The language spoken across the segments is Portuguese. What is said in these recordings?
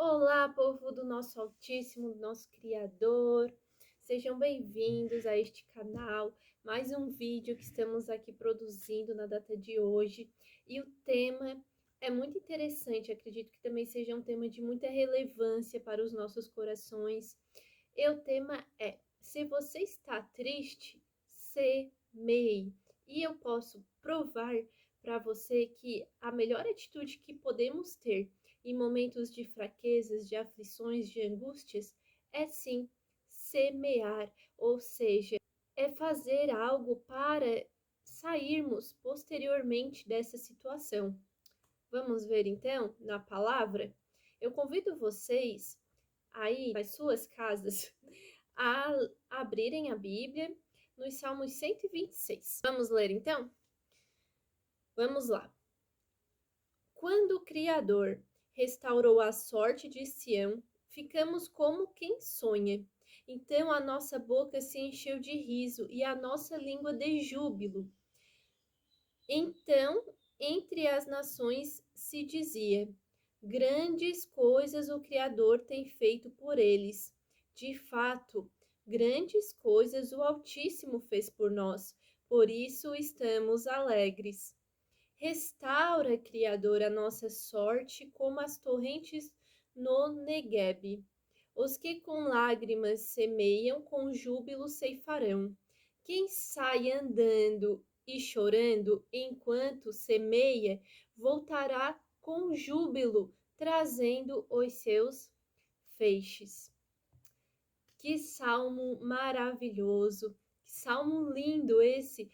Olá, povo do nosso Altíssimo, do nosso Criador. Sejam bem-vindos a este canal. Mais um vídeo que estamos aqui produzindo na data de hoje. E o tema é muito interessante, acredito que também seja um tema de muita relevância para os nossos corações. E o tema é: se você está triste, semeie. E eu posso provar para você que a melhor atitude que podemos ter em momentos de fraquezas, de aflições, de angústias, é sim semear, ou seja, é fazer algo para sairmos posteriormente dessa situação. Vamos ver então na palavra? Eu convido vocês aí nas suas casas a abrirem a Bíblia nos Salmos 126. Vamos ler então? Vamos lá. Quando o Criador restaurou a sorte de Sião, ficamos como quem sonha. Então a nossa boca se encheu de riso e a nossa língua de júbilo. Então, entre as nações se dizia: grandes coisas o Criador tem feito por eles. De fato, grandes coisas o Altíssimo fez por nós, por isso estamos alegres. Restaura, Criador, a nossa sorte como as torrentes no Neguebe. Os que com lágrimas semeiam, com júbilo ceifarão. Quem sai andando e chorando enquanto semeia, voltará com júbilo, trazendo os seus feixes. Que salmo maravilhoso, que salmo lindo esse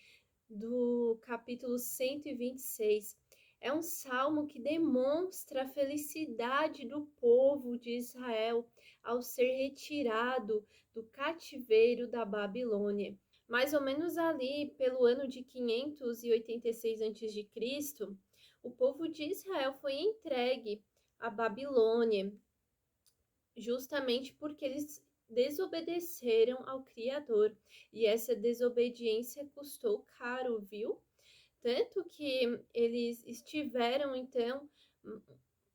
do capítulo 126. É um salmo que demonstra a felicidade do povo de Israel ao ser retirado do cativeiro da Babilônia. Mais ou menos ali pelo ano de 586 a.C., o povo de Israel foi entregue à Babilônia, justamente porque eles desobedeceram ao Criador. E essa desobediência custou caro, viu? Tanto que eles estiveram, então,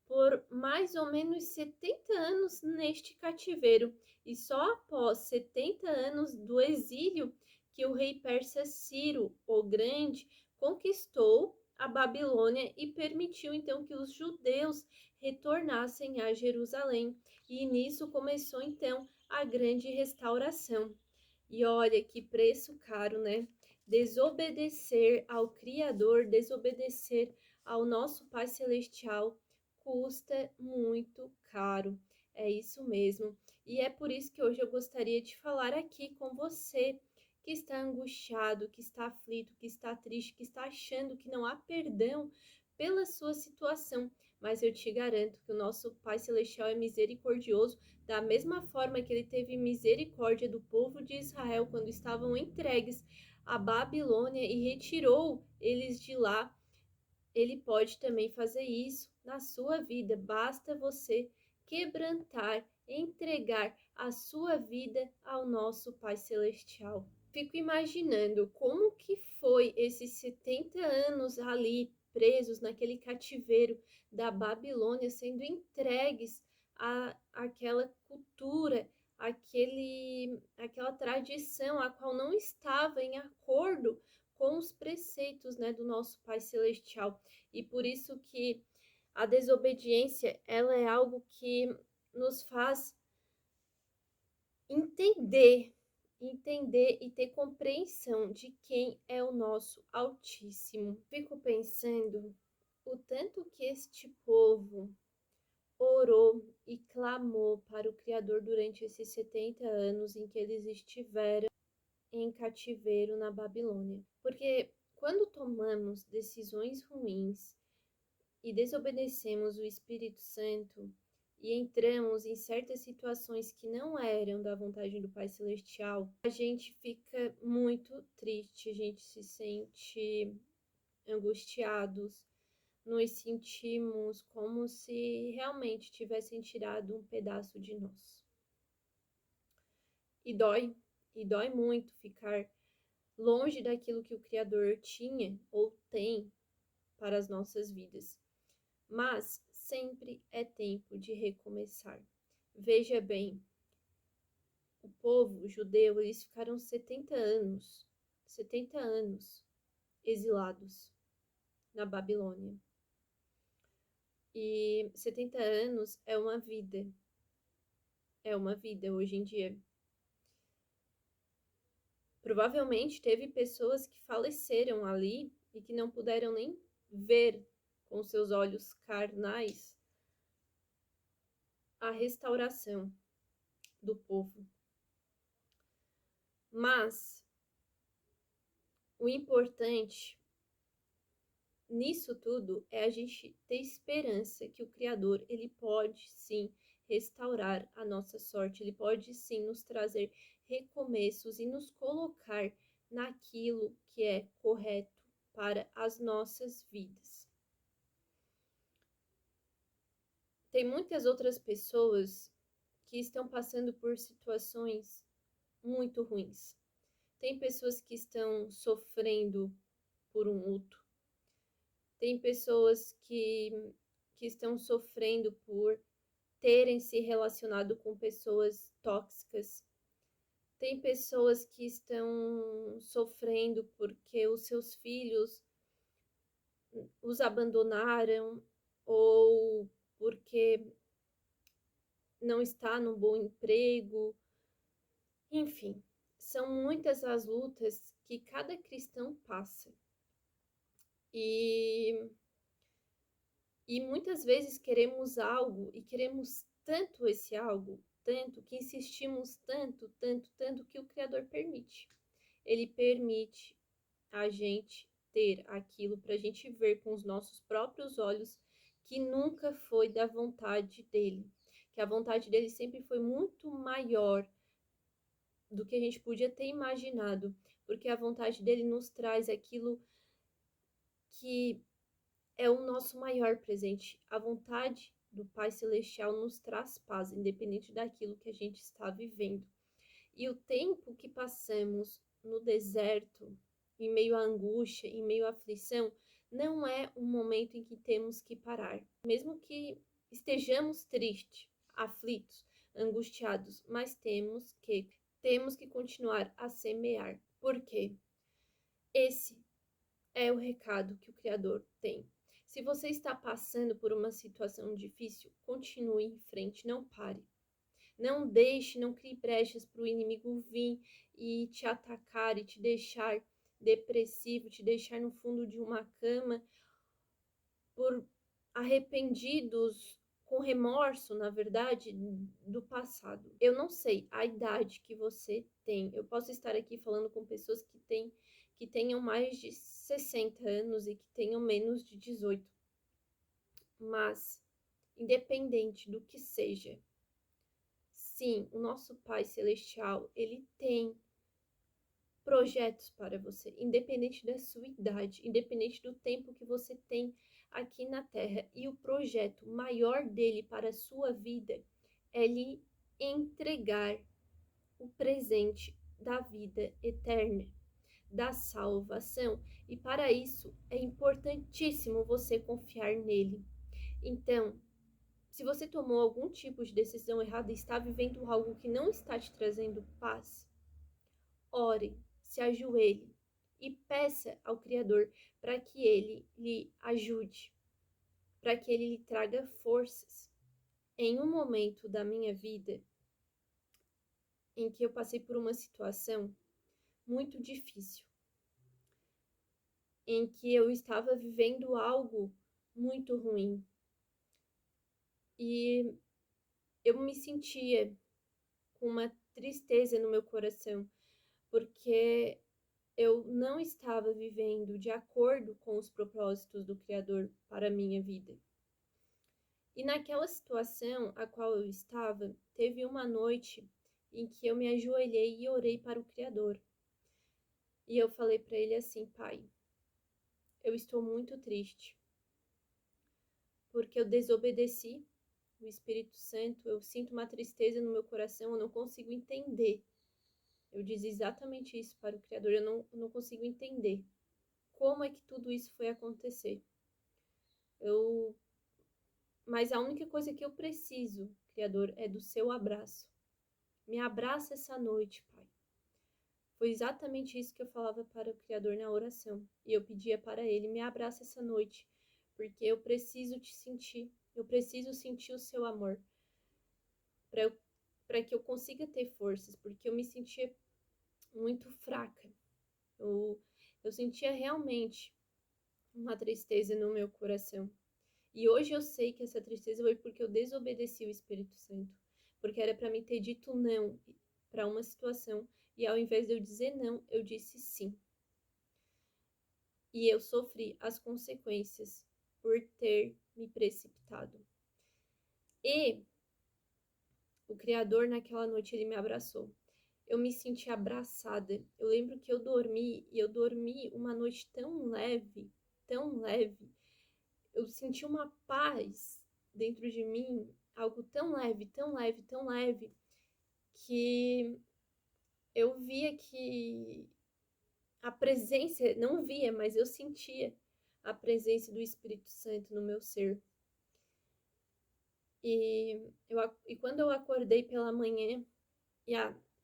por mais ou menos 70 anos neste cativeiro. E só após 70 anos do exílio que o rei persa Ciro o Grande conquistou a Babilônia e permitiu então que os judeus retornassem a Jerusalém. E nisso começou então a grande restauração. E olha que preço caro, né? Desobedecer ao Criador, desobedecer ao nosso Pai Celestial custa muito caro. É isso mesmo. E é por isso que hoje eu gostaria de falar aqui com você que está angustiado, que está aflito, que está triste, que está achando que não há perdão pela sua situação. Mas eu te garanto que o nosso Pai Celestial é misericordioso, da mesma forma que ele teve misericórdia do povo de Israel quando estavam entregues à Babilônia e retirou eles de lá. Ele pode também fazer isso na sua vida. Basta você quebrantar, entregar a sua vida ao nosso Pai Celestial. Fico imaginando como que foi esses 70 anos ali presos naquele cativeiro da Babilônia, sendo entregues àquela cultura, aquela tradição a qual não estava em acordo com os preceitos, né, do nosso Pai Celestial. E por isso que a desobediência, ela é algo que nos faz entender e ter compreensão de quem é o nosso Altíssimo. Fico pensando o tanto que este povo orou e clamou para o Criador durante esses 70 anos em que eles estiveram em cativeiro na Babilônia. Porque quando tomamos decisões ruins e desobedecemos o Espírito Santo e entramos em certas situações que não eram da vontade do Pai Celestial, a gente fica muito triste, a gente se sente angustiados, nos sentimos como se realmente tivessem tirado um pedaço de nós. E dói muito ficar longe daquilo que o Criador tinha ou tem para as nossas vidas. Mas sempre é tempo de recomeçar. Veja bem, o povo judeu, eles ficaram 70 anos exilados na Babilônia. E 70 anos é uma vida hoje em dia. Provavelmente teve pessoas que faleceram ali e que não puderam nem ver com seus olhos carnais a restauração do povo. Mas o importante nisso tudo é a gente ter esperança que o Criador, ele pode sim restaurar a nossa sorte, ele pode sim nos trazer recomeços e nos colocar naquilo que é correto para as nossas vidas. Tem muitas outras pessoas que estão passando por situações muito ruins. Tem pessoas que estão sofrendo por um luto. Tem pessoas que estão sofrendo por terem se relacionado com pessoas tóxicas. Tem pessoas que estão sofrendo porque os seus filhos os abandonaram ou porque não está num bom emprego. Enfim, são muitas as lutas que cada cristão passa. E muitas vezes queremos algo e queremos tanto esse algo, tanto que insistimos tanto que o Criador permite. Ele permite a gente ter aquilo para a gente ver com os nossos próprios olhos que nunca foi da vontade dele, que a vontade dele sempre foi muito maior do que a gente podia ter imaginado, porque a vontade dele nos traz aquilo que é o nosso maior presente. A vontade do Pai Celestial nos traz paz, independente daquilo que a gente está vivendo. E o tempo que passamos no deserto, em meio à angústia, em meio à aflição, não é um momento em que temos que parar. Mesmo que estejamos tristes, aflitos, angustiados, mas temos que continuar a semear. Por quê? Esse é o recado que o Criador tem. Se você está passando por uma situação difícil, continue em frente, não pare. Não deixe, não crie brechas para o inimigo vir e te atacar e te deixar depressivo, te deixar no fundo de uma cama por arrependidos, com remorso, na verdade, do passado. Eu não sei a idade que você tem. Eu posso estar aqui falando com pessoas que tenham mais de 60 anos e que tenham menos de 18. Mas, independente do que seja, sim, o nosso Pai Celestial, ele tem projetos para você, independente da sua idade, independente do tempo que você tem aqui na Terra. E o projeto maior dele para a sua vida é lhe entregar o presente da vida eterna, da salvação. E para isso é importantíssimo você confiar nele. Então, se você tomou algum tipo de decisão errada e está vivendo algo que não está te trazendo paz, ore, se ajoelhe e peça ao Criador para que ele lhe ajude, para que ele lhe traga forças. Em um momento da minha vida em que eu passei por uma situação muito difícil, em que eu estava vivendo algo muito ruim e eu me sentia com uma tristeza no meu coração, porque eu não estava vivendo de acordo com os propósitos do Criador para a minha vida. E naquela situação a qual eu estava, teve uma noite em que eu me ajoelhei e orei para o Criador. E eu falei para ele assim: Pai, eu estou muito triste, porque eu desobedeci o Espírito Santo, eu sinto uma tristeza no meu coração, eu não consigo entender. Eu disse exatamente isso para o Criador, eu não consigo entender como é que tudo isso foi acontecer. Eu Mas a única coisa que eu preciso, Criador, é do seu abraço. Me abraça essa noite, Pai. Foi exatamente isso que eu falava para o Criador na oração. E eu pedia para ele, me abraça essa noite, porque eu preciso te sentir. Eu preciso sentir o seu amor. Para que eu consiga ter forças, porque eu me sentia muito fraca. Eu sentia realmente uma tristeza no meu coração. E hoje eu sei que essa tristeza foi porque eu desobedeci o Espírito Santo. Porque era para mim ter dito não para uma situação. E ao invés de eu dizer não, eu disse sim. E eu sofri as consequências por ter me precipitado. E o Criador, naquela noite, ele me abraçou. Eu me senti abraçada. Eu lembro que eu dormi uma noite tão leve, tão leve. Eu senti uma paz dentro de mim, algo tão leve, tão leve, tão leve, que eu via que a presença, não via, mas eu sentia a presença do Espírito Santo no meu ser. E quando eu acordei pela manhã,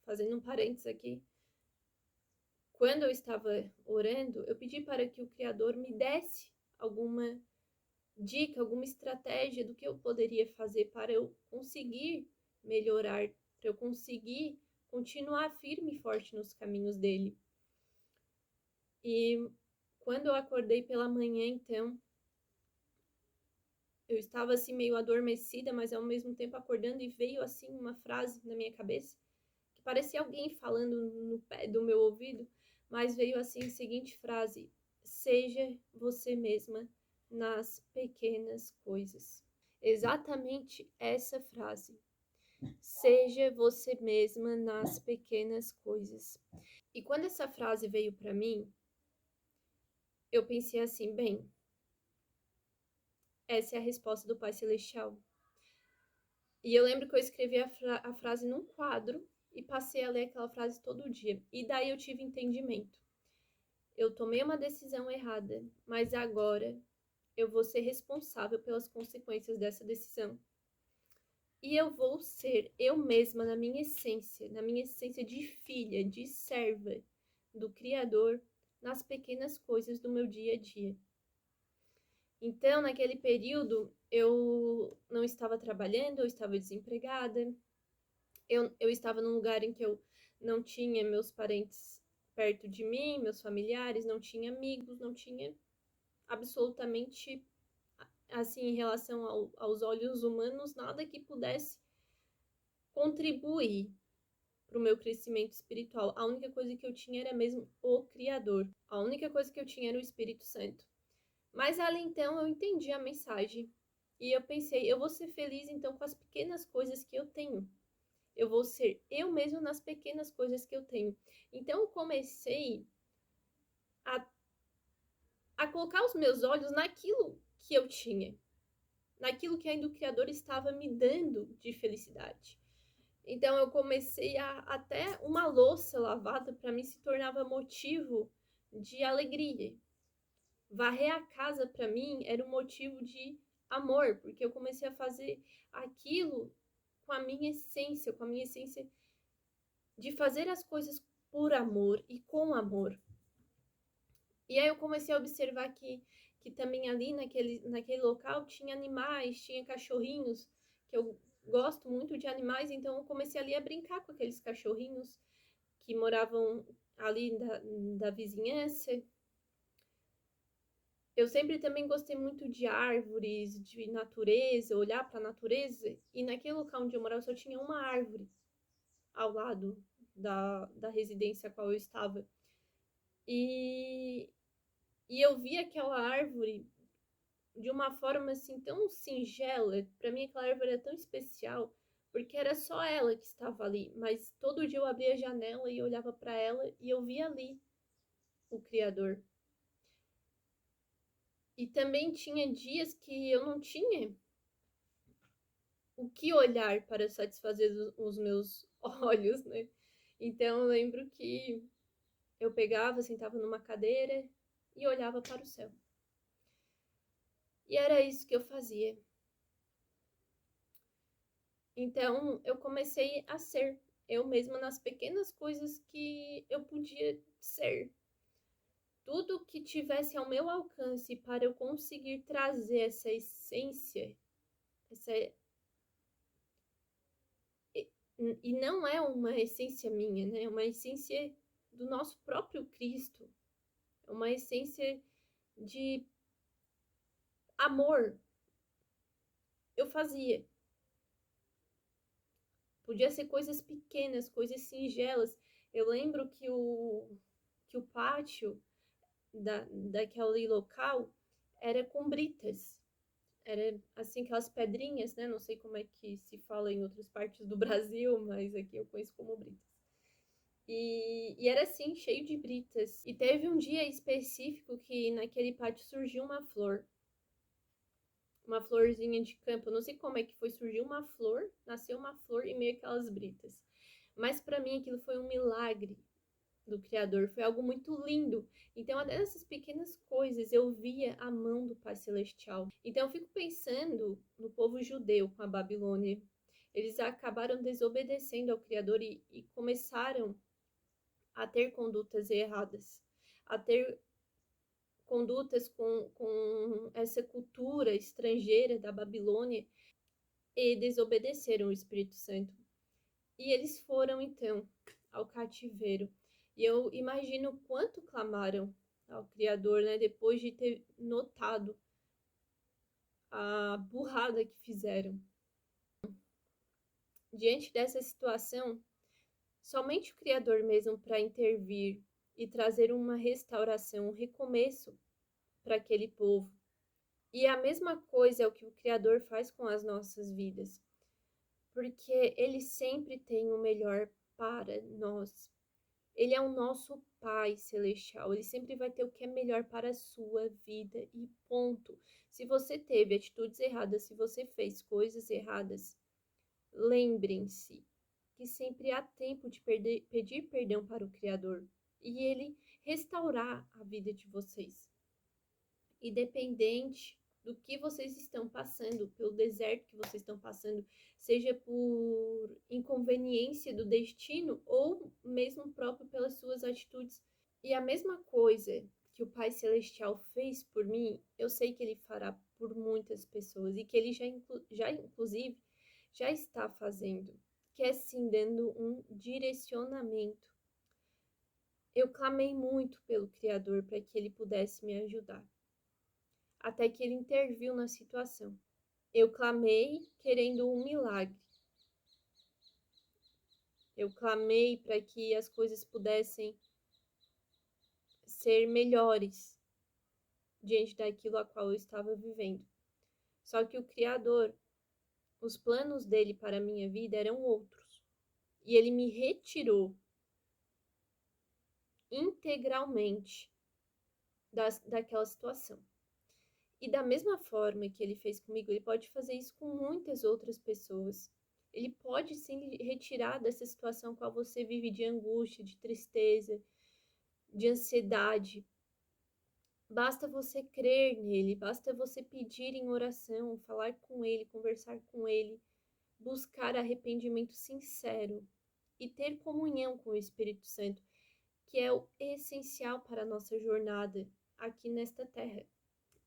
fazendo um parênteses aqui, quando eu estava orando, eu pedi para que o Criador me desse alguma dica, alguma estratégia do que eu poderia fazer para eu conseguir melhorar, para eu conseguir continuar firme e forte nos caminhos dele. E quando eu acordei pela manhã, então, eu estava assim meio adormecida, mas ao mesmo tempo acordando, e veio assim uma frase na minha cabeça, que parecia alguém falando no pé do meu ouvido, mas veio assim a seguinte frase: seja você mesma nas pequenas coisas. Exatamente essa frase. Seja você mesma nas pequenas coisas. E quando essa frase veio para mim, eu pensei assim, bem, essa é a resposta do Pai Celestial. E eu lembro que eu escrevi a frase num quadro e passei a ler aquela frase todo dia. E daí eu tive entendimento. Eu tomei uma decisão errada, mas agora eu vou ser responsável pelas consequências dessa decisão. E eu vou ser eu mesma na minha essência de filha, de serva do Criador, nas pequenas coisas do meu dia a dia. Então, naquele período, eu não estava trabalhando, eu estava desempregada, eu estava num lugar em que eu não tinha meus parentes perto de mim, meus familiares, não tinha amigos, não tinha absolutamente, assim, em relação aos olhos humanos, nada que pudesse contribuir para o meu crescimento espiritual. A única coisa que eu tinha era mesmo o Criador. A única coisa que eu tinha era o Espírito Santo. Mas ali então eu entendi a mensagem e eu pensei, eu vou ser feliz então com as pequenas coisas que eu tenho. Eu vou ser eu mesmo nas pequenas coisas que eu tenho. Então eu comecei a colocar os meus olhos naquilo que eu tinha, naquilo que ainda o Criador estava me dando de felicidade. Então eu comecei até uma louça lavada para mim se tornava motivo de alegria. Varrer a casa para mim era um motivo de amor, porque eu comecei a fazer aquilo com a minha essência de fazer as coisas por amor e com amor. E aí eu comecei a observar que também ali naquele local tinha animais, tinha cachorrinhos, que eu gosto muito de animais, então eu comecei ali a brincar com aqueles cachorrinhos que moravam ali da vizinhança. Eu sempre também gostei muito de árvores, de natureza, olhar para a natureza, e naquele local onde eu morava só tinha uma árvore ao lado da residência a qual eu estava. E eu vi aquela árvore de uma forma assim tão singela. Para mim aquela árvore era tão especial, porque era só ela que estava ali, mas todo dia eu abria a janela e olhava para ela e eu via ali o Criador. E também tinha dias que eu não tinha o que olhar para satisfazer os meus olhos, né? Então eu lembro que eu pegava, sentava numa cadeira e olhava para o céu. E era isso que eu fazia. Então, eu comecei a ser eu mesma nas pequenas coisas que eu podia ser. Tudo que tivesse ao meu alcance para eu conseguir trazer essa essência, essa, e não é uma essência minha, né? É uma essência do nosso próprio Cristo. É uma essência de amor. Eu fazia. Podia ser coisas pequenas, coisas singelas. Eu lembro que o pátio daquele local era com britas. Era assim, aquelas pedrinhas, né? Não sei como é que se fala em outras partes do Brasil, mas aqui eu conheço como britas. E era assim, cheio de britas. E teve um dia específico que naquele pátio surgiu uma florzinha de campo. Eu não sei como é que foi, surgiu uma flor, nasceu uma flor e meio aquelas britas. Mas para mim aquilo foi um milagre do Criador, foi algo muito lindo. Então, até nessas pequenas coisas eu via a mão do Pai Celestial. Então, eu fico pensando no povo judeu com a Babilônia. Eles acabaram desobedecendo ao Criador e começaram a ter condutas erradas, a ter condutas com essa cultura estrangeira da Babilônia e desobedeceram o Espírito Santo. E eles foram, então, ao cativeiro. E eu imagino quanto clamaram ao Criador, né? Depois de ter notado a burrada que fizeram. Diante dessa situação, somente o Criador mesmo para intervir e trazer uma restauração, um recomeço para aquele povo. E a mesma coisa é o que o Criador faz com as nossas vidas, porque Ele sempre tem o melhor para nós. Ele é o nosso Pai Celestial, Ele sempre vai ter o que é melhor para a sua vida e ponto. Se você teve atitudes erradas, se você fez coisas erradas, lembrem-se que sempre há tempo de pedir perdão para o Criador e Ele restaurar a vida de vocês. Independente do que vocês estão passando, pelo deserto que vocês estão passando, seja por inconveniência do destino ou mesmo próprio pelas suas atitudes. E a mesma coisa que o Pai Celestial fez por mim, eu sei que Ele fará por muitas pessoas e que Ele já inclusive, já está fazendo, que é sim dando um direcionamento. Eu clamei muito pelo Criador para que Ele pudesse me ajudar até que ele interviu na situação. Eu clamei querendo um milagre. Eu clamei para que as coisas pudessem ser melhores diante daquilo a qual eu estava vivendo. Só que o Criador, os planos dele para a minha vida eram outros. E ele me retirou integralmente daquela situação. E da mesma forma que ele fez comigo, ele pode fazer isso com muitas outras pessoas. Ele pode sim retirar dessa situação qual você vive de angústia, de tristeza, de ansiedade. Basta você crer nele, basta você pedir em oração, falar com ele, conversar com ele, buscar arrependimento sincero e ter comunhão com o Espírito Santo, que é o essencial para a nossa jornada aqui nesta terra.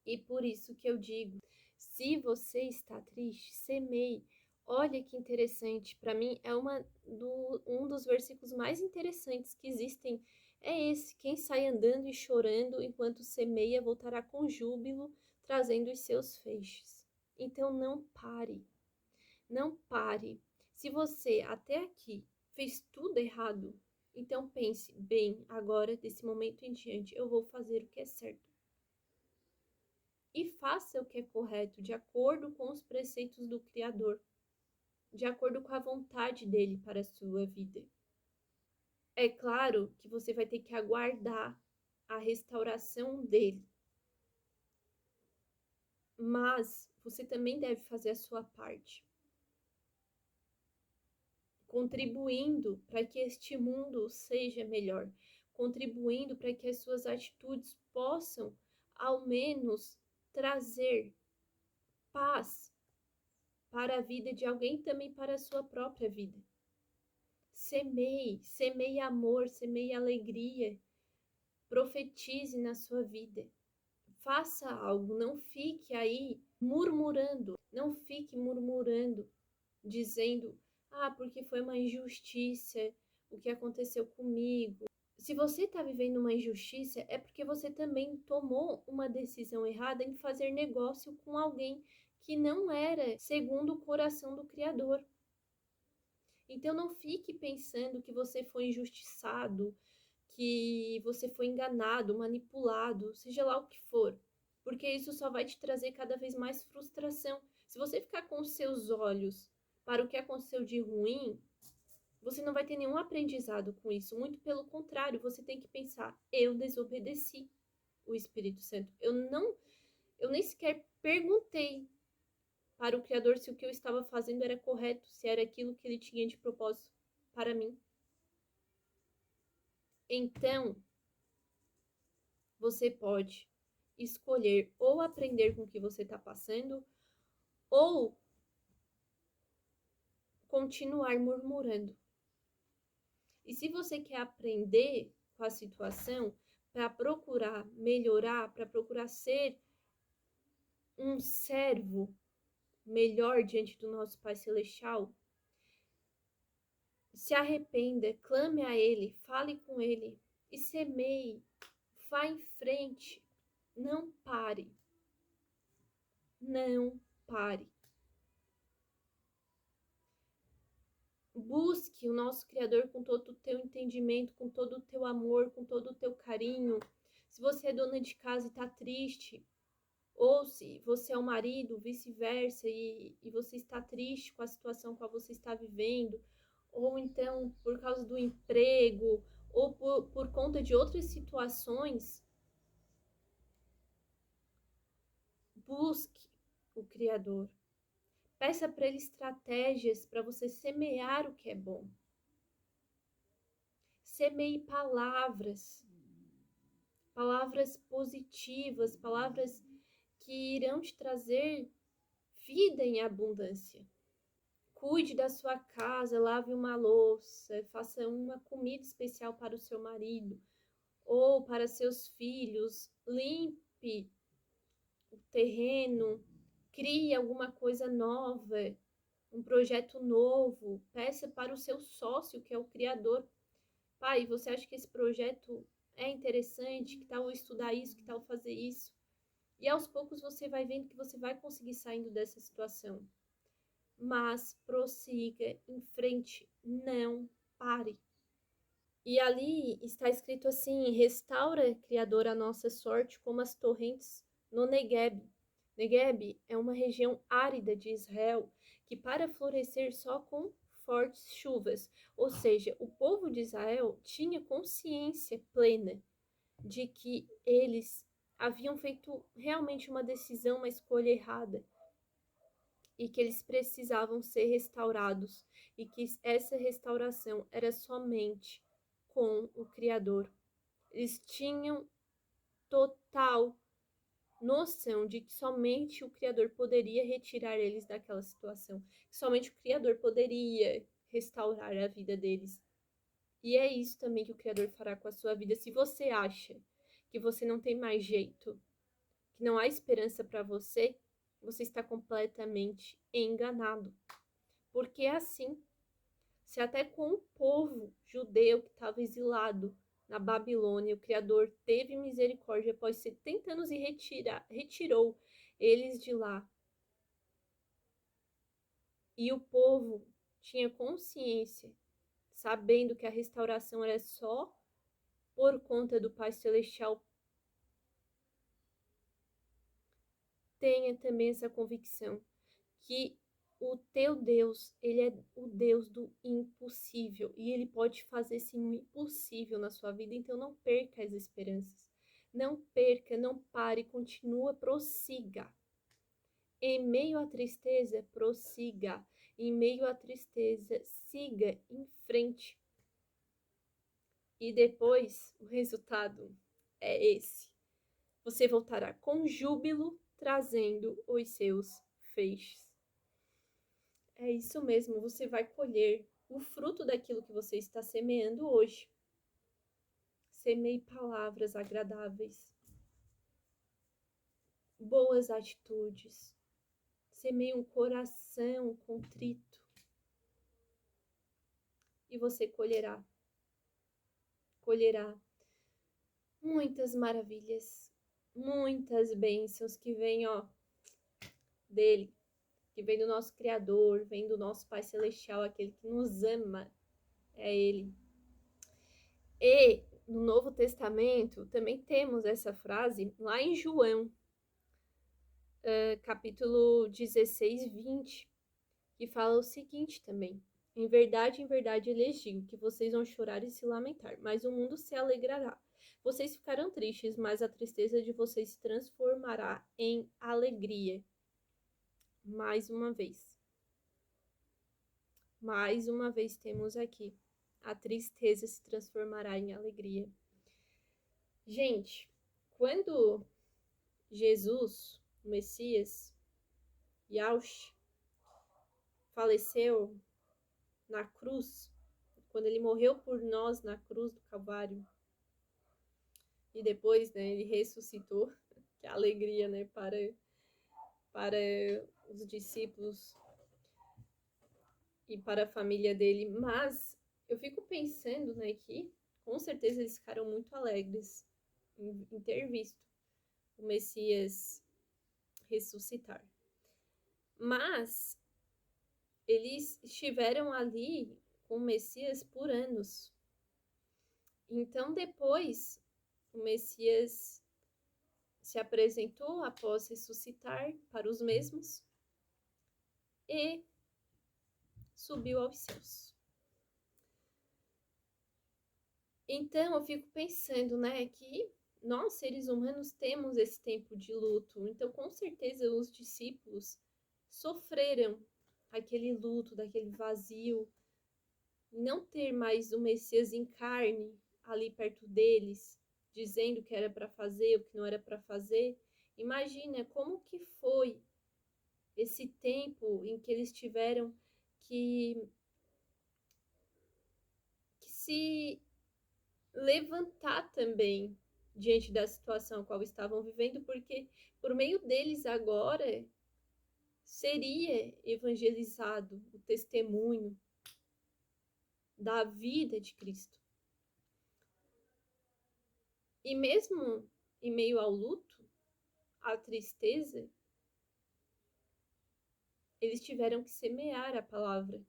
E por isso que eu digo, se você está triste, semeie. Olha que interessante, para mim é um dos versículos mais interessantes que existem. É esse: quem sai andando e chorando enquanto semeia voltará com júbilo, trazendo os seus feixes. Então não pare, não pare. Se você até aqui fez tudo errado, então pense, bem, agora desse momento em diante eu vou fazer o que é certo. E faça o que é correto, de acordo com os preceitos do Criador, de acordo com a vontade dele para a sua vida. É claro que você vai ter que aguardar a restauração dele, mas você também deve fazer a sua parte, contribuindo para que este mundo seja melhor, contribuindo para que as suas atitudes possam, ao menos, trazer paz para a vida de alguém, também para a sua própria vida. Semeie amor, semeie alegria, profetize na sua vida. Faça algo, não fique aí murmurando, não fique murmurando, dizendo, porque foi uma injustiça o que aconteceu comigo. Se você está vivendo uma injustiça, é porque você também tomou uma decisão errada em fazer negócio com alguém que não era segundo o coração do Criador. Então não fique pensando que você foi injustiçado, que você foi enganado, manipulado, seja lá o que for, porque isso só vai te trazer cada vez mais frustração. Se você ficar com os seus olhos para o que aconteceu de ruim, você não vai ter nenhum aprendizado com isso. Muito pelo contrário, você tem que pensar: eu desobedeci o Espírito Santo. Eu nem sequer perguntei para o Criador se o que eu estava fazendo era correto, se era aquilo que ele tinha de propósito para mim. Então, você pode escolher ou aprender com o que você está passando, ou continuar murmurando. E se você quer aprender com a situação, para procurar melhorar, para procurar ser um servo melhor diante do nosso Pai Celestial, se arrependa, clame a Ele, fale com Ele e semeie, vá em frente, não pare, não pare. Busque o nosso Criador com todo o teu entendimento, com todo o teu amor, com todo o teu carinho. Se você é dona de casa e está triste, ou se você é o marido, vice-versa, e você está triste com a situação que você está vivendo, ou então por causa do emprego, ou por conta de outras situações, busque o Criador. Peça para Ele estratégias para você semear o que é bom. Semeie palavras positivas, palavras que irão te trazer vida em abundância. Cuide da sua casa, lave uma louça, faça uma comida especial para o seu marido ou para seus filhos, limpe o terreno, crie alguma coisa nova, um projeto novo, peça para o seu sócio, que é o criador. Pai, você acha que esse projeto é interessante? Que tal eu estudar isso? Que tal fazer isso? E aos poucos você vai vendo que você vai conseguir saindo dessa situação. Mas prossiga em frente, não pare. E ali está escrito assim: restaura, Criador, a nossa sorte como as torrentes no Negueb. Negueb é uma região árida de Israel que para florescer só com fortes chuvas. Ou seja, o povo de Israel tinha consciência plena de que eles haviam feito realmente uma decisão, uma escolha errada, e que eles precisavam ser restaurados, e que essa restauração era somente com o Criador. Eles tinham total noção de que somente o Criador poderia retirar eles daquela situação, que somente o Criador poderia restaurar a vida deles. E é isso também que o Criador fará com a sua vida. Se você acha que você não tem mais jeito, que não há esperança para você, você está completamente enganado. Porque é assim, se até com o povo judeu que estava exilado na Babilônia, o Criador teve misericórdia após 70 anos e retirou eles de lá. E o povo tinha consciência, sabendo que a restauração era só por conta do Pai Celestial. Tenha também essa convicção que o teu Deus, ele é o Deus do impossível e ele pode fazer sim o impossível na sua vida, então não perca as esperanças. Não perca, não pare, continua, prossiga. Em meio à tristeza, prossiga. Em meio à tristeza, siga em frente. E depois, o resultado é esse. Você voltará com júbilo, trazendo os seus feixes. É isso mesmo, você vai colher o fruto daquilo que você está semeando hoje. Semeie palavras agradáveis, boas atitudes. Semeie um coração contrito e você colherá muitas maravilhas, muitas bênçãos que vêm, dele, que vem do nosso Criador, vem do nosso Pai Celestial, aquele que nos ama, é Ele. E no Novo Testamento também temos essa frase lá em João, capítulo 16, 20, que fala o seguinte também: em verdade, lhes digo que vocês vão chorar e se lamentar, mas o mundo se alegrará. Vocês ficarão tristes, mas a tristeza de vocês se transformará em alegria. Mais uma vez temos aqui: a tristeza se transformará em alegria. Gente, quando Jesus, o Messias, Yahshua, faleceu na cruz, quando ele morreu por nós na cruz do Calvário, e depois, né, ele ressuscitou, que alegria, né, para os discípulos e para a família dele. Mas eu fico pensando, né, que com certeza eles ficaram muito alegres em ter visto o Messias ressuscitar. Mas eles estiveram ali com o Messias por anos. Então, depois, o Messias se apresentou após ressuscitar para os mesmos e subiu aos céus. Então, eu fico pensando, né, que nós, seres humanos, temos esse tempo de luto. Então, com certeza, os discípulos sofreram aquele luto, daquele vazio, não ter mais o Messias em carne ali perto deles, dizendo o que era para fazer, o que não era para fazer. Imagina como que foi esse tempo em que eles tiveram que se levantar também diante da situação a qual estavam vivendo, porque por meio deles agora seria evangelizado o testemunho da vida de Cristo. E mesmo em meio ao luto, à tristeza, eles tiveram que semear a palavra.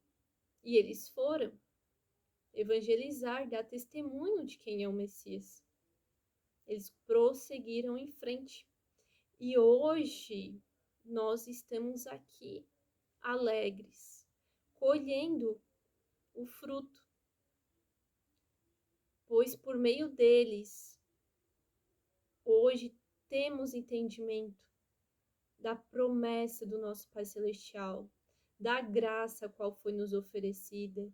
E eles foram evangelizar, dar testemunho de quem é o Messias. Eles prosseguiram em frente. E hoje nós estamos aqui alegres, colhendo o fruto, pois por meio deles hoje temos entendimento da promessa do nosso Pai Celestial, da graça qual foi nos oferecida,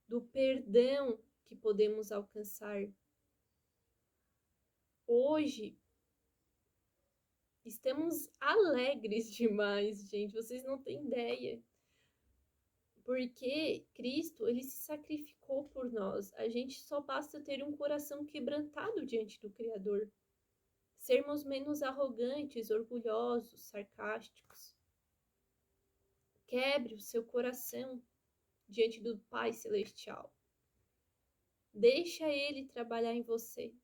do perdão que podemos alcançar. Hoje estamos alegres demais, gente, vocês não têm ideia. Porque Cristo, ele se sacrificou por nós. A gente só basta ter um coração quebrantado diante do Criador. Sermos menos arrogantes, orgulhosos, sarcásticos. Quebre o seu coração diante do Pai Celestial. Deixa Ele trabalhar em você.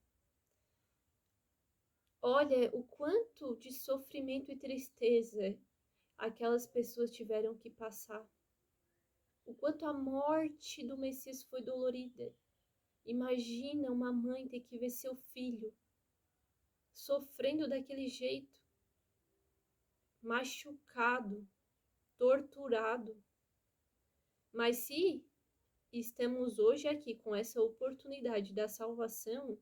Olha o quanto de sofrimento e tristeza aquelas pessoas tiveram que passar. O quanto a morte do Messias foi dolorida. Imagina uma mãe ter que ver seu filho sofrendo daquele jeito, machucado, torturado. Mas se estamos hoje aqui com essa oportunidade da salvação,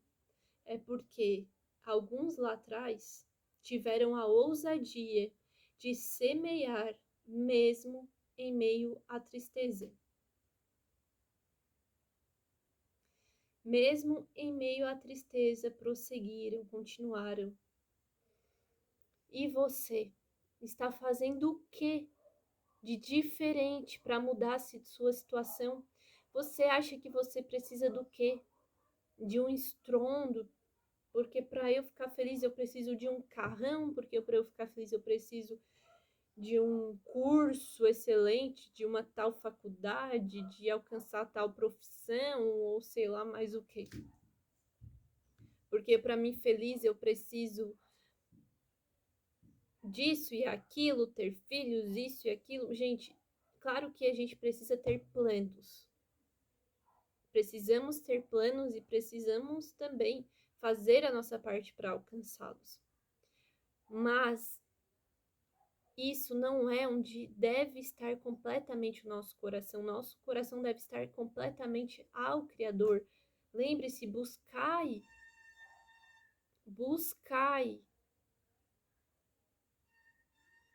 é porque alguns lá atrás tiveram a ousadia de semear mesmo em meio à tristeza. Mesmo em meio à tristeza, prosseguiram, continuaram. E você está fazendo o que de diferente para mudar a sua situação. Você acha que você precisa do quê? De um estrondo? Porque para eu ficar feliz eu preciso de um carrão, porque para eu ficar feliz eu preciso de um curso excelente, de uma tal faculdade, de alcançar tal profissão, ou sei lá mais o quê. Porque para mim feliz eu preciso disso e aquilo, ter filhos, isso e aquilo. Gente, claro que a gente precisa ter planos. Precisamos ter planos e precisamos também fazer a nossa parte para alcançá-los. Mas isso não é onde deve estar completamente o nosso coração. Nosso coração deve estar completamente ao Criador. Lembre-se, buscai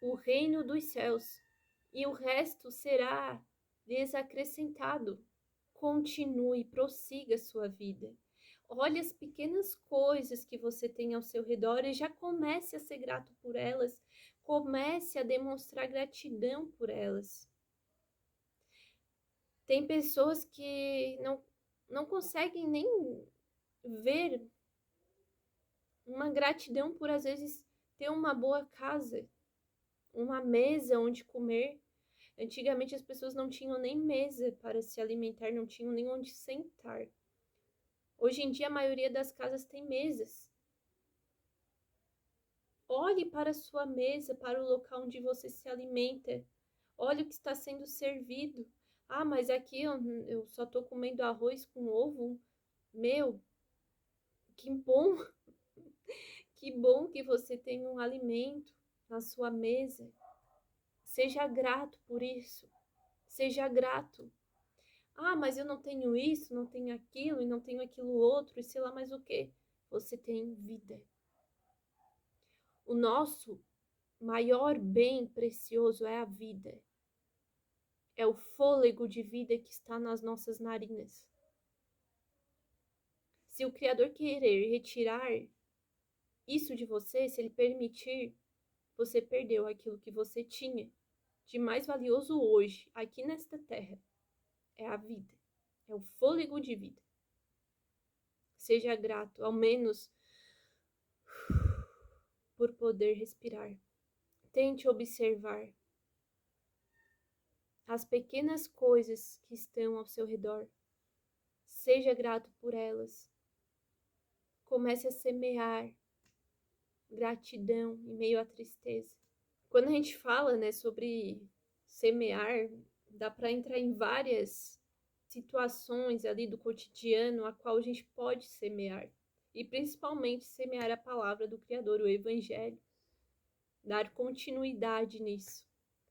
o reino dos céus e o resto será lhes acrescentado. Continue, prossiga a sua vida. Olhe as pequenas coisas que você tem ao seu redor e já comece a ser grato por elas. Comece a demonstrar gratidão por elas. Tem pessoas que não conseguem nem ver uma gratidão por, às vezes, ter uma boa casa, uma mesa onde comer. Antigamente as pessoas não tinham nem mesa para se alimentar, não tinham nem onde sentar. Hoje em dia a maioria das casas tem mesas. Olhe para a sua mesa, para o local onde você se alimenta. Olhe o que está sendo servido. Ah, mas aqui eu só estou comendo arroz com ovo. Meu, que bom! Que bom que você tem um alimento na sua mesa. Seja grato por isso. Seja grato. Ah, mas eu não tenho isso, não tenho aquilo e não tenho aquilo outro e sei lá mais o que. Você tem vida. O nosso maior bem precioso é a vida. É o fôlego de vida que está nas nossas narinas. Se o Criador querer retirar isso de você, se ele permitir, você perdeu aquilo que você tinha de mais valioso hoje, aqui nesta terra. É a vida. É o fôlego de vida. Seja grato, ao menos por poder respirar. Tente observar as pequenas coisas que estão ao seu redor. Seja grato por elas. Comece a semear gratidão em meio à tristeza. Quando a gente fala, né, sobre semear, dá para entrar em várias situações ali do cotidiano a qual a gente pode semear. E principalmente semear a palavra do Criador, o Evangelho. Dar continuidade nisso.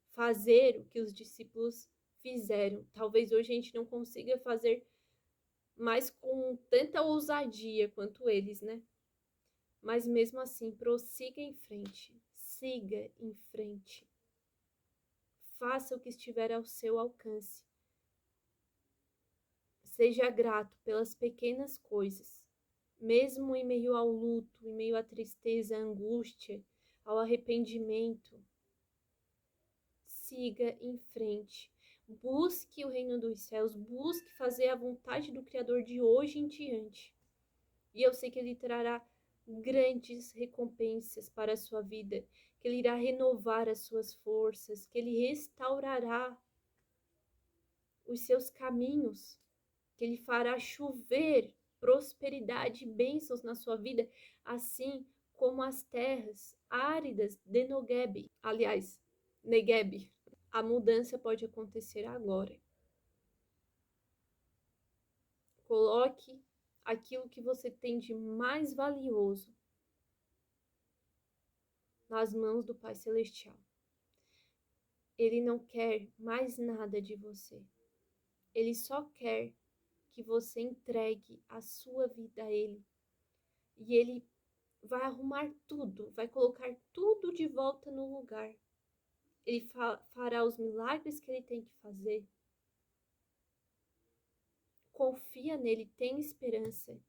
Fazer o que os discípulos fizeram. Talvez hoje a gente não consiga fazer mais com tanta ousadia quanto eles, né? Mas mesmo assim, prossiga em frente. Siga em frente. Faça o que estiver ao seu alcance. Seja grato pelas pequenas coisas. Mesmo em meio ao luto, em meio à tristeza, à angústia, ao arrependimento. Siga em frente. Busque o reino dos céus. Busque fazer a vontade do Criador de hoje em diante. E eu sei que Ele trará grandes recompensas para a sua vida, que Ele irá renovar as suas forças, que Ele restaurará os seus caminhos, que Ele fará chover prosperidade e bênçãos na sua vida, assim como as terras áridas de Negueb. Aliás, Negueb. A mudança pode acontecer agora. Coloque aquilo que você tem de mais valioso nas mãos do Pai Celestial. Ele não quer mais nada de você. Ele só quer que você entregue a sua vida a Ele. E Ele vai arrumar tudo, vai colocar tudo de volta no lugar. Ele fará os milagres que Ele tem que fazer. Confia nele, tenha esperança.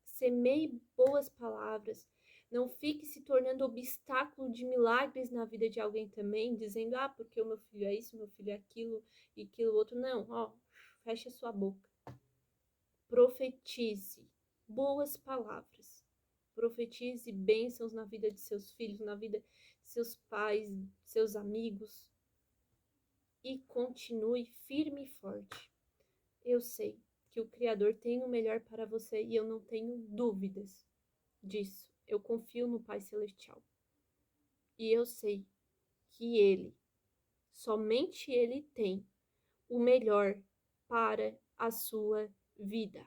Semeie boas palavras. Não fique se tornando obstáculo de milagres na vida de alguém também, dizendo, porque o meu filho é isso, meu filho é aquilo e aquilo outro. Não, feche a sua boca. Profetize boas palavras. Profetize bênçãos na vida de seus filhos, na vida de seus pais, seus amigos. E continue firme e forte. Eu sei que o Criador tem o melhor para você e eu não tenho dúvidas disso. Eu confio no Pai Celestial. E eu sei que Ele, somente Ele tem o melhor para a sua vida.